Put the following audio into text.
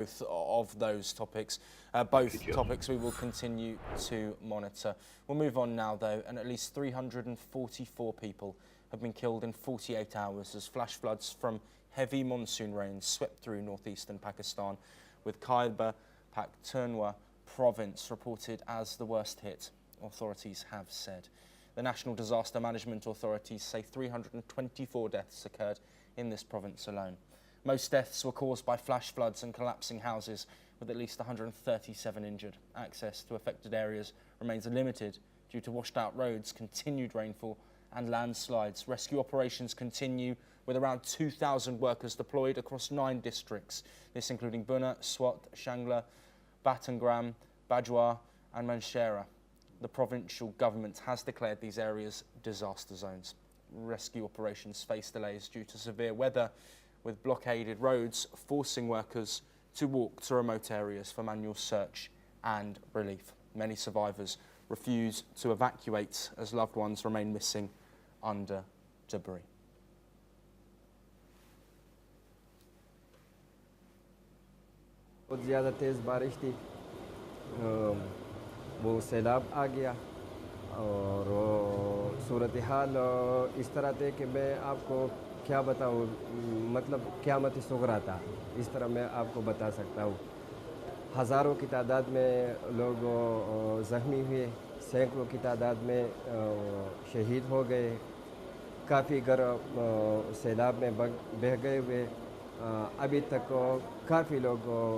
Both of those topics, both topics we will continue to monitor. We'll move on now though, and at least 344 people have been killed in 48 hours as flash floods from heavy monsoon rains swept through northeastern Pakistan, with Khyber Pakhtunkhwa province reported as the worst hit, authorities have said. The National Disaster Management Authorities say 324 deaths occurred in this province alone. Most deaths were caused by flash floods and collapsing houses, with at least 137 injured. Access to affected areas remains limited due to washed out roads, continued rainfall and landslides. Rescue operations continue with around 2,000 workers deployed across 9 districts, this including Bunna, Swat, Shangla, Battengram, Bajwa and Manshera. The provincial government has declared these areas disaster zones. Rescue operations face delays due to severe weather, with blockaded roads forcing workers to walk to remote areas for manual search and relief. Many survivors refuse to evacuate as loved ones remain missing under debris. बहुत ज़्यादा तेज़ बारिश थी, वो सैलाब आ गया और सूरत हाल इस तरह थे कि मैं आपको क्या बताऊँ, मतलब क़यामत सुग़रा था, इस तरह मैं आपको बता सकता हूँ। हज़ारों की तादाद में लोग ज़ख्मी हुए, सैकड़ों की तादाद में शहीद हो गए, काफ़ी घर सैलाब में बह गए हुए। अभी तक काफ़ी लोग